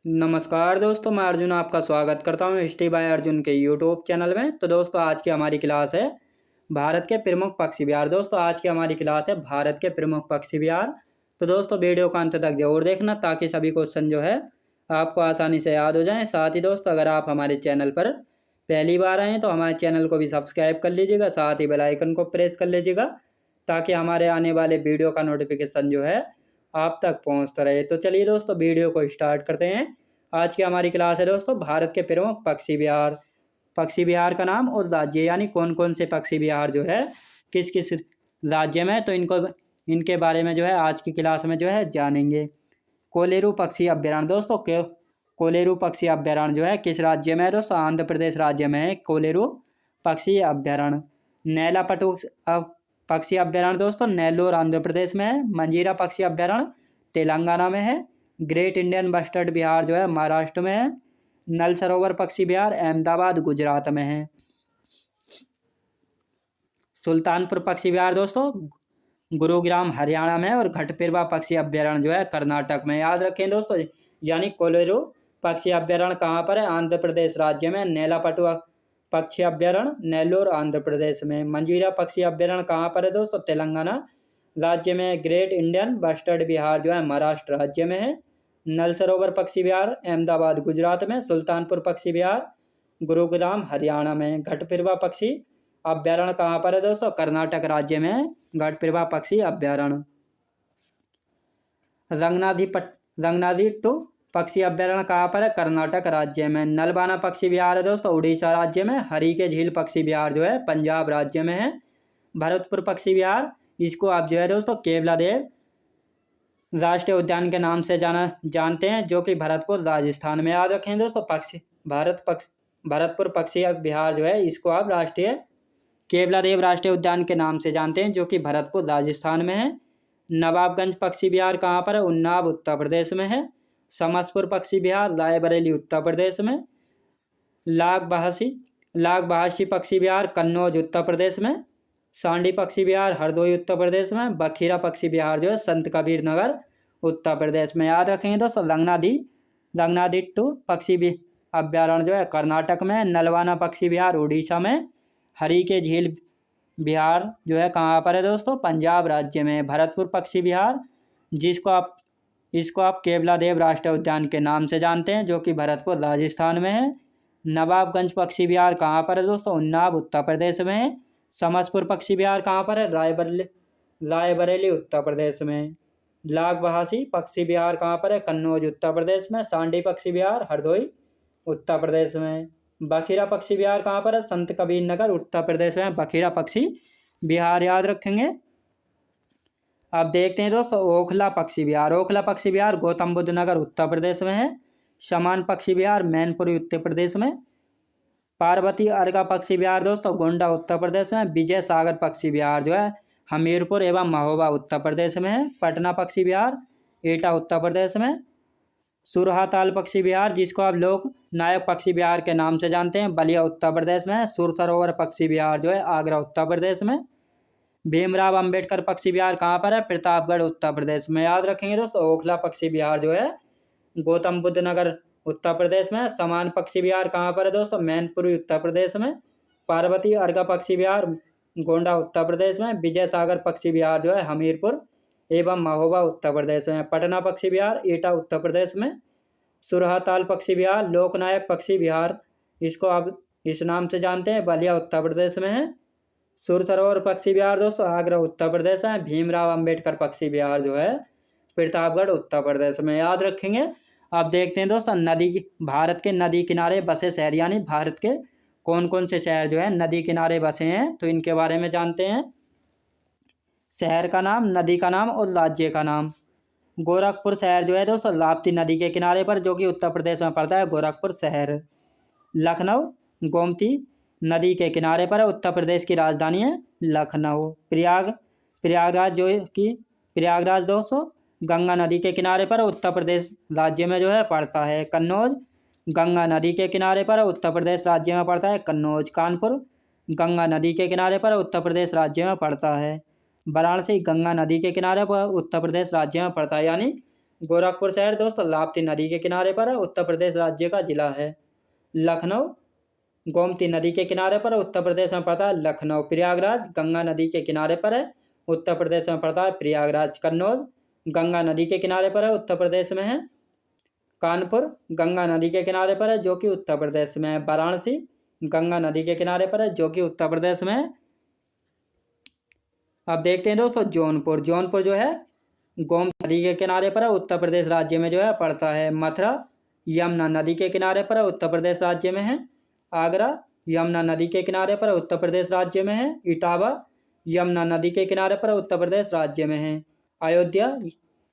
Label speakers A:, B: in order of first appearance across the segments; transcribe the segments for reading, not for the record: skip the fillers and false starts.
A: नमस्कार दोस्तों, मैं अर्जुन आपका स्वागत करता हूँ हिस्ट्री बाय अर्जुन के यूट्यूब चैनल में। तो दोस्तों आज की हमारी क्लास है भारत के प्रमुख पक्षी विहार। दोस्तों आज की हमारी क्लास है भारत के प्रमुख पक्षी विहार। तो दोस्तों वीडियो को अंत तक जरूर देखना ताकि सभी क्वेश्चन जो है आपको आसानी से याद हो जाएं। साथ ही दोस्तों अगर आप हमारे चैनल पर पहली बार आएँ तो हमारे चैनल को भी सब्सक्राइब कर लीजिएगा, साथ ही बेल आइकन को प्रेस कर लीजिएगा ताकि हमारे आने वाले वीडियो का नोटिफिकेशन जो है आप तक पहुंचता रहे। तो चलिए दोस्तों वीडियो को स्टार्ट करते हैं। आज की हमारी क्लास है दोस्तों भारत के प्रमुख पक्षी विहार। पक्षी विहार का नाम और राज्य, यानी कौन कौन से पक्षी विहार जो है किस किस राज्य में, तो इनके बारे में जो है आज की क्लास में जो है जानेंगे। कोलेरू पक्षी अभ्यारण्य दोस्तों कोलेरू पक्षी अभ्यारण्य जो है किस राज्य में है दोस्तों? आंध्र प्रदेश राज्य में है कोलेरू पक्षी अभ्यारण्य। नैलापटू पक्षी अभ्यारण्य दोस्तों नेल्लोर आंध्र प्रदेश में है। मंजीरा पक्षी अभ्यारण्य तेलंगाना में है। ग्रेट इंडियन बस्टर्ड विहार जो है महाराष्ट्र में है। नल सरोवर पक्षी विहार अहमदाबाद गुजरात में है। सुल्तानपुर पक्षी विहार दोस्तों गुरुग्राम हरियाणा में है। और घटपिरवा पक्षी अभ्यारण्य जो है कर्नाटक में। याद रखें दोस्तों, यानी कोलेरू पक्षी अभ्यारण्य कहाँ पर है? आंध्र प्रदेश राज्य में। नेलापटू पक्षी अभ्यारण्य नेल्लोर आंध्र प्रदेश में। मंजीरा पक्षी अभ्यारण्य कहाँ पर है दोस्तों? तेलंगाना राज्य में। ग्रेट इंडियन बस्टर्ड विहार जो है महाराष्ट्र राज्य में है। नल सरोवर पक्षी विहार अहमदाबाद गुजरात में। सुल्तानपुर पक्षी विहार गुरुग्राम हरियाणा में। घटपिरवा पक्षी अभ्यारण्य कहाँ पर है दोस्तों? कर्नाटक राज्य में घटपिरवा पक्षी अभ्यारण्य। रंगनाथिट्टू पक्षी अभ्यारण्य कहाँ पर है? कर्नाटक राज्य में। नलबाना पक्षी विहार है दोस्तों उड़ीसा राज्य में। हरीके झील पक्षी विहार जो है पंजाब राज्य में है। भरतपुर पक्षी विहार, इसको आप जो है दोस्तों केवलादेव राष्ट्रीय उद्यान के नाम से जानते हैं, जो कि भरतपुर राजस्थान में। याद रखें दोस्तों भरतपुर पक्षी विहार जो है इसको आप केवलादेव राष्ट्रीय उद्यान के नाम से जानते हैं, जो कि भरतपुर राजस्थान में है। नवाबगंज पक्षी विहार कहाँ पर है? उन्नाव उत्तर प्रदेश में है। समसपुर पक्षी विहार रायबरेली उत्तर प्रदेश में। लाग बहासी पक्षी विहार कन्नौज उत्तर प्रदेश में। सांडी पक्षी विहार हरदोई उत्तर प्रदेश में। बखीरा पक्षी विहार जो है संत कबीर नगर उत्तर प्रदेश में। याद रखेंगे दोस्तों रंगनाथिट्टू पक्षी अभ्यारण्य जो है कर्नाटक में। नलवाना पक्षी विहार उड़ीसा में। हरीके झील विहार जो है कहाँ पर है दोस्तों? पंजाब राज्य में। भरतपुर पक्षी विहार इसको आप केवलादेव राष्ट्रीय उद्यान के नाम से जानते हैं, जो कि भरतपुर राजस्थान में है। नवाबगंज पक्षी विहार कहाँ पर है दोस्तों? उन्नाव उत्तर प्रदेश में है। समसपुर पक्षी विहार कहाँ पर है? रायबरेली उत्तर प्रदेश में। लाग बहासी पक्षी विहार कहाँ पर है? कन्नौज उत्तर प्रदेश में। सांडी पक्षी विहार हरदोई उत्तर प्रदेश में। बखीरा पक्षी विहार कहाँ पर है? संत कबीर नगर उत्तर प्रदेश में बखीरा पक्षी विहार। याद रखेंगे। अब देखते हैं दोस्तों ओखला पक्षी विहार गौतम बुद्ध नगर उत्तर प्रदेश में है। समान पक्षी विहार मैनपुरी उत्तर प्रदेश में। पार्वती अर्गा पक्षी विहार दोस्तों गोंडा उत्तर प्रदेश में। विजय सागर पक्षी विहार जो है हमीरपुर एवं महोबा उत्तर प्रदेश में है। पटना पक्षी विहार एटा उत्तर प्रदेश में। सुरहाताल पक्षी विहार, जिसको आप लोग नायक पक्षी विहार के नाम से जानते हैं, बलिया उत्तर प्रदेश में। सुर सरोवर पक्षी विहार जो है आगरा उत्तर प्रदेश में। भीमराव अंबेडकर पक्षी विहार कहाँ पर है? प्रतापगढ़ उत्तर प्रदेश में। याद रखेंगे दोस्तों ओखला पक्षी विहार जो है गौतम बुद्ध नगर उत्तर प्रदेश में। समान पक्षी विहार कहाँ पर है दोस्तों? मैनपुरी उत्तर प्रदेश में। पार्वती अर्गा पक्षी विहार गोंडा उत्तर प्रदेश में। विजय सागर पक्षी विहार जो है हमीरपुर एवं महोबा उत्तर प्रदेश में। पटना पक्षी विहार एटा उत्तर प्रदेश में। सुरहाताल पक्षी विहार लोकनायक पक्षी विहार, इसको आप इस नाम से जानते हैं, बलिया उत्तर प्रदेश में है। सुर सरोवर पक्षी विहार दोस्तों आगरा उत्तर प्रदेश है। भीमराव अंबेडकर पक्षी विहार जो है प्रतापगढ़ उत्तर प्रदेश में। याद रखेंगे। अब देखते हैं दोस्तों भारत के नदी किनारे बसे शहर, यानी भारत के कौन कौन से शहर जो है नदी किनारे बसे हैं, तो इनके बारे में जानते हैं। शहर का नाम, नदी का नाम और राज्य का नाम। गोरखपुर शहर जो है दोस्तों राप्ती नदी के किनारे पर, जो कि उत्तर प्रदेश में पड़ता है, गोरखपुर शहर। लखनऊ गोमती नदी के किनारे पर है, उत्तर प्रदेश की राजधानी है लखनऊ। प्रयागराज दोस्तों गंगा नदी के किनारे पर उत्तर प्रदेश राज्य में जो है पड़ता है। कन्नौज गंगा नदी के किनारे पर उत्तर प्रदेश राज्य में पड़ता है कन्नौज। कानपुर गंगा नदी के किनारे पर उत्तर प्रदेश राज्य में पड़ता है। वाराणसी गंगा नदी के किनारे पर उत्तर प्रदेश राज्य में पड़ता है, यानी गोरखपुर शहर दोस्तों लाप्ती नदी के किनारे पर है, उत्तर प्रदेश राज्य का जिला है। लखनऊ गोमती नदी के किनारे पर है, उत्तर प्रदेश में पड़ता है लखनऊ। प्रयागराज गंगा नदी के किनारे पर है, उत्तर प्रदेश में पड़ता है प्रयागराज। कन्नौज गंगा नदी के किनारे पर है, उत्तर प्रदेश में है। कानपुर गंगा नदी के किनारे पर है, जो कि उत्तर प्रदेश में है। वाराणसी गंगा नदी के किनारे पर है, जो कि उत्तर प्रदेश में है। अब देखते हैं दोस्तों जौनपुर। जौनपुर जो है गोमती नदी के किनारे पर है, उत्तर प्रदेश राज्य में जो है पड़ता है। मथुरा यमुना नदी के किनारे पर है, उत्तर प्रदेश राज्य में है। आगरा यमुना नदी के किनारे पर है, उत्तर प्रदेश राज्य में है। इटावा यमुना नदी के किनारे पर है, उत्तर प्रदेश राज्य में है। अयोध्या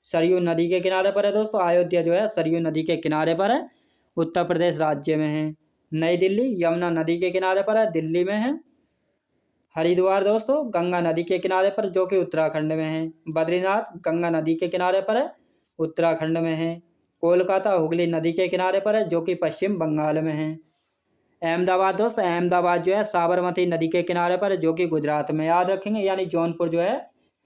A: सरयू नदी के किनारे पर है दोस्तों। अयोध्या जो है सरयू नदी के किनारे पर है, उत्तर प्रदेश राज्य में है। नई दिल्ली यमुना नदी के किनारे पर है, दिल्ली में है। हरिद्वार दोस्तों गंगा नदी के किनारे पर, जो कि उत्तराखंड में है। बद्रीनाथ गंगा नदी के किनारे पर है, उत्तराखंड में है। कोलकाता हुगली नदी के किनारे पर है, जो कि पश्चिम बंगाल में है। अहमदाबाद दोस्तों अहमदाबाद जो है साबरमती नदी के किनारे पर है, जो कि गुजरात में। याद रखेंगे। यानी जौनपुर जो है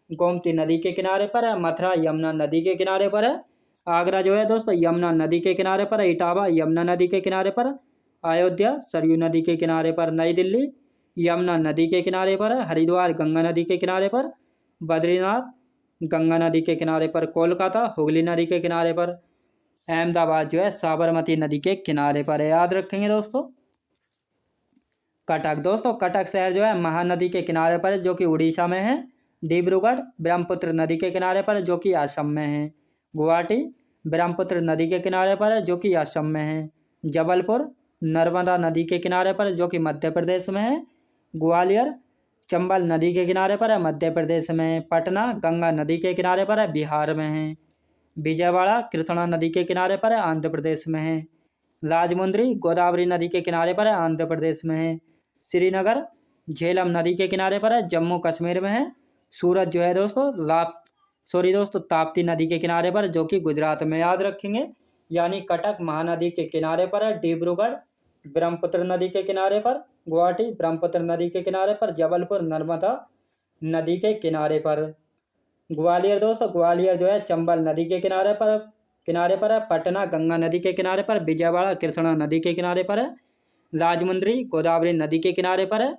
A: गोमती नदी के किनारे पर है। मथुरा यमुना नदी के किनारे पर है। आगरा जो है दोस्तों यमुना नदी के किनारे पर है। इटावा यमुना नदी के किनारे पर। अयोध्या सरयू नदी के किनारे पर। नई दिल्ली यमुना नदी के किनारे पर है। हरिद्वार गंगा नदी के किनारे पर। बद्रीनाथ गंगा नदी के किनारे पर। कोलकाता हुगली नदी के किनारे पर। अहमदाबाद जो है साबरमती नदी के किनारे पर है। याद रखेंगे दोस्तों। कटक दोस्तों कटक शहर जो है महानदी के किनारे पर है, जो कि उड़ीसा में है। डिब्रूगढ़ ब्रह्मपुत्र नदी के किनारे पर है, जो कि असम में है। गुवाहाटी ब्रह्मपुत्र नदी के किनारे पर है, जो कि असम में है। जबलपुर नर्मदा नदी के किनारे पर है, जो कि मध्य प्रदेश में है। ग्वालियर चंबल नदी के किनारे पर है, मध्य प्रदेश में है। पटना गंगा नदी के किनारे पर है, बिहार में है। विजयवाड़ा कृष्णा नदी के किनारे पर है, आंध्र प्रदेश में है। राजमुंद्री गोदावरी नदी के किनारे पर है, आंध्र प्रदेश में है। श्रीनगर झेलम नदी के किनारे पर है, जम्मू कश्मीर में है। सूरत जो है दोस्तों ताप्ती नदी के किनारे पर, जो कि गुजरात में। याद रखेंगे। यानी कटक महानदी के किनारे पर है। डिब्रूगढ़ ब्रह्मपुत्र नदी के किनारे पर। गुवाहाटी ब्रह्मपुत्र नदी के किनारे पर। जबलपुर नर्मदा नदी के किनारे पर। ग्वालियर दोस्तों ग्वालियर जो है चंबल नदी के किनारे पर है। पटना गंगा नदी के किनारे पर। विजयवाड़ा कृष्णा नदी के किनारे पर है। राजमुंद्री गोदावरी नदी के किनारे पर है।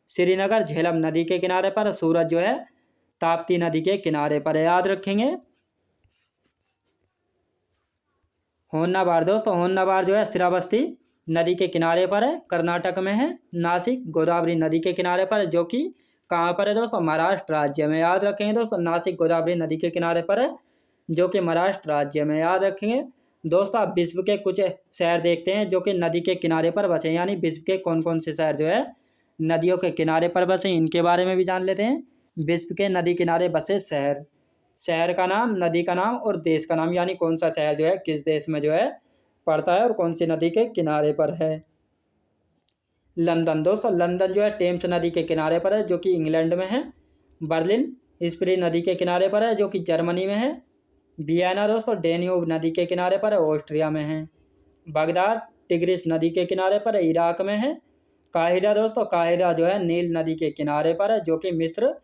A: श्रीनगर झेलम नदी के किनारे पर। सूरत जो है ताप्ती नदी के किनारे पर है। याद रखेंगे। होन्नावर दोस्तों होन्नावर जो है श्रावस्ती नदी के किनारे पर है, कर्नाटक में है। नासिक गोदावरी नदी के किनारे पर है, जो कि कहाँ पर है दोस्तों, महाराष्ट्र राज्य में। याद रखेंगे दोस्तों नासिक गोदावरी नदी के किनारे पर है, जो कि महाराष्ट्र राज्य में। याद रखेंगे दोस्तों। आप विश्व के कुछ शहर देखते हैं जो कि नदी के किनारे पर बसे, यानी विश्व के कौन कौन से शहर जो है नदियों के किनारे पर बसे, इनके बारे में भी जान लेते हैं। विश्व के नदी किनारे बसे शहर, शहर का नाम, नदी का नाम और देश का नाम, यानी कौन सा शहर जो है किस देश में जो है पड़ता है और कौन सी नदी के किनारे पर है। लंदन दोस्तों लंदन जो है टेम्स नदी के किनारे पर है, जो कि इंग्लैंड में है। बर्लिन स्प्री नदी के किनारे पर है, जो कि जर्मनी में है। वियना दोस्तों डेन्यूब नदी के किनारे पर है, ऑस्ट्रिया में है। बगदाद टिग्रिस नदी के किनारे पर है, इराक में है। काहिरा दोस्तों काहिरा जो है नील नदी के किनारे पर है, जो कि मिस्र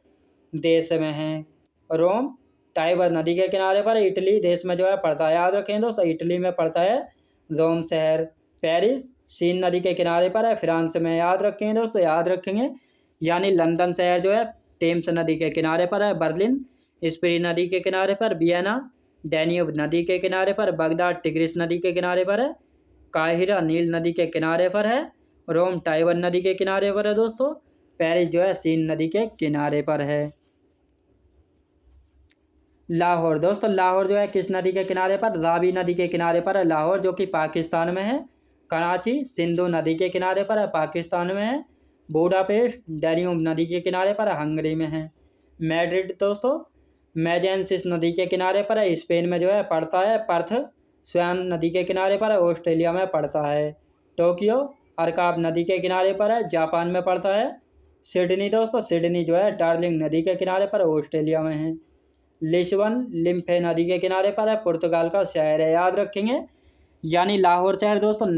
A: देश में है। रोम टाइबर नदी के किनारे पर है, इटली देश में जो है पड़ता है। याद रखें दोस्तों इटली में पड़ता है रोम शहर। पेरिस सीन नदी के किनारे पर है, फ्रांस में। याद रखेंगे दोस्तों याद रखेंगे। यानी लंदन शहर जो है टेम्स नदी के किनारे पर है। बर्लिन स्प्री नदी के किनारे पर। वियना डैन्यूब नदी के किनारे पर। बगदाद टिग्रिस नदी के किनारे पर है। काहिरा नील नदी के किनारे पर है। रोम टाइबर नदी के किनारे पर है दोस्तों। पेरिस जो है सीन नदी के किनारे पर है। लाहौर दोस्तों लाहौर जो है किस नदी के किनारे पर, रावी नदी के किनारे पर है लाहौर, जो कि पाकिस्तान में है। कराची सिंधु नदी के किनारे पर है, पाकिस्तान में है। बुडापेस्ट डैन्यूब नदी के किनारे पर है, हंगरी में है। मैड्रिड दोस्तों मैजेंसिस नदी के किनारे पर है, स्पेन में जो है पड़ता है। पर्थ स्वयं नदी के किनारे पर है, ऑस्ट्रेलिया में पड़ता है। टोक्यो अरकाब नदी के किनारे पर है, जापान में पड़ता है। सिडनी दोस्तों सिडनी जो है डार्जिलिंग नदी के किनारे पर ऑस्ट्रेलिया में है। लिस्बन लिम्फे नदी के किनारे पर है, पुर्तगाल का शहर है। याद रखेंगे। यानी लाहौर शहर दोस्तों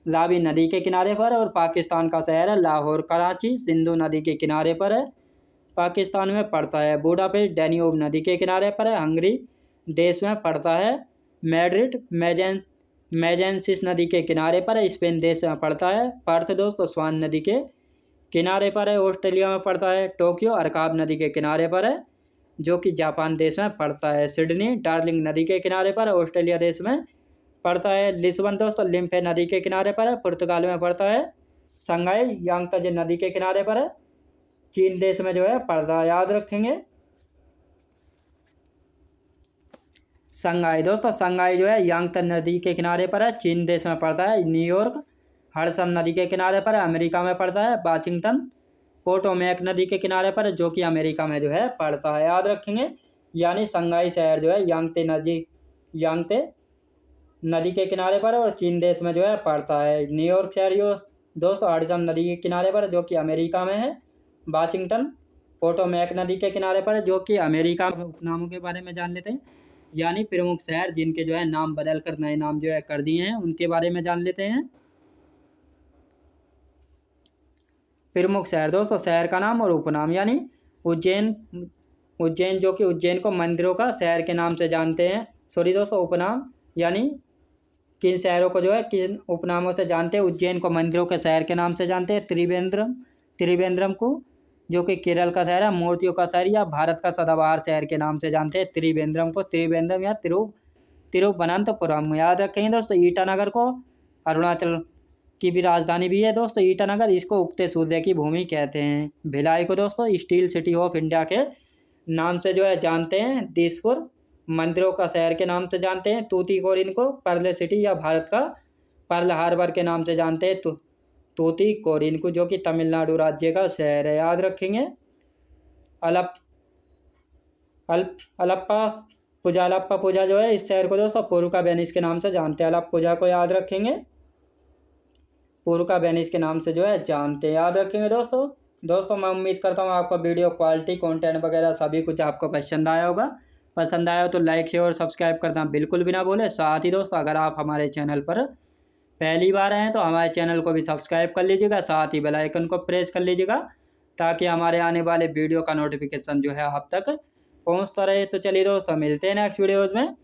A: रावी नदी के किनारे पर है और पाकिस्तान का शहर है लाहौर। कराची सिंधु नदी के किनारे पर है, पाकिस्तान में पड़ता है। बुडापेस्ट डैन्यूब नदी के किनारे पर है, हंगरी देश में पड़ता है। मैड्रिड मैजेंसिस नदी के किनारे पर है, स्पेन देश में पड़ता है। पर्थ दोस्तों स्वान नदी के किनारे पर है, ऑस्ट्रेलिया में पड़ता है। टोक्यो अरकाब नदी के किनारे पर है, जो कि जापान देश में पड़ता है। सिडनी डार्लिंग नदी के किनारे पर है, ऑस्ट्रेलिया देश में पड़ता है। लिस्बन दोस्तों लिम्फे नदी के किनारे पर है, पुर्तगाल में पड़ता है। शंघाई यांगत्जे नदी के किनारे पर है, चीन देश में जो है पड़ता है, याद रखेंगे। शंघाई दोस्तों शंघाई जो है यांगत्जे नदी के किनारे पर है, चीन देश में पड़ता है। न्यूयॉर्क हडसन नदी के किनारे पर है, अमेरिका में पड़ता है। वाशिंगटन पोटोमैक नदी के किनारे पर है, जो कि अमेरिका में जो है पड़ता है, याद रखेंगे। यानी शंघाई शहर जो है यांगत्जे नदी के किनारे पर है और चीन देश में जो है पड़ता है। न्यूयॉर्क शहर जो दोस्तों हडसन नदी के किनारे पर है, जो कि अमेरिका में है। वाशिंगटन पोटोमैक नदी के किनारे पर है, जो कि अमेरिका में। उपनामों के बारे में जान लेते हैं, यानी प्रमुख शहर जिनके जो है नाम बदल कर नए नाम जो है कर दिए हैं, उनके बारे में जान लेते हैं। प्रमुख शहर दोस्तों शहर का नाम और उपनाम, यानी उज्जैन जो कि उज्जैन को मंदिरों का शहर के नाम से जानते हैं। सॉरी दोस्तों उपनाम, यानी किन शहरों को जो है किन उपनामों से जानते हैं। उज्जैन को मंदिरों के शहर के नाम से जानते हैं। त्रिवेंद्रम को जो कि केरल का शहर है, मूर्तियों का शहर या भारत का सदाबहार शहर के नाम से जानते हैं। त्रिवेंद्रम या तिरुवनंतपुरम, याद रखेंगे दोस्तों। ईटानगर को अरुणाचल की भी राजधानी भी है दोस्तों ईटानगर, इसको उगते सूर्य की भूमि कहते हैं। भिलाई को दोस्तों स्टील सिटी ऑफ इंडिया के नाम से जो है जानते हैं। दिसपुर मंदिरों का शहर के नाम से जानते हैं। तूतीकोरिन को पर्ल सिटी या भारत का पर्ल हार्बर के नाम से जानते हैं। तूतीकोरिन को जो कि तमिलनाडु राज्य का शहर है, याद रखेंगे। अलप्पा पूजा जो है इस शहर को दोस्तों पूर्व का वेनिस के नाम से जानते हैं। अलप्पुझा को याद रखेंगे, पूर्व का वेनिस के नाम से जो है जानते हैं, याद रखेंगे दोस्तों। मैं उम्मीद करता हूँ आपको वीडियो क्वालिटी कंटेंट वगैरह सभी कुछ आपको पसंद आया होगा। पसंद आया हो तो लाइक शेयर और सब्सक्राइब करना बिल्कुल भी ना भूलें। साथ ही दोस्तों अगर आप हमारे चैनल पर पहली बार आए हैं तो हमारे चैनल को भी सब्सक्राइब कर लीजिएगा, साथ ही बेल आइकन को प्रेस कर लीजिएगा, ताकि हमारे आने वाले वीडियो का नोटिफिकेशन जो है आप तक पहुँचता रहे। तो चलिए दोस्तों मिलते हैं नेक्स्ट वीडियोज़ में।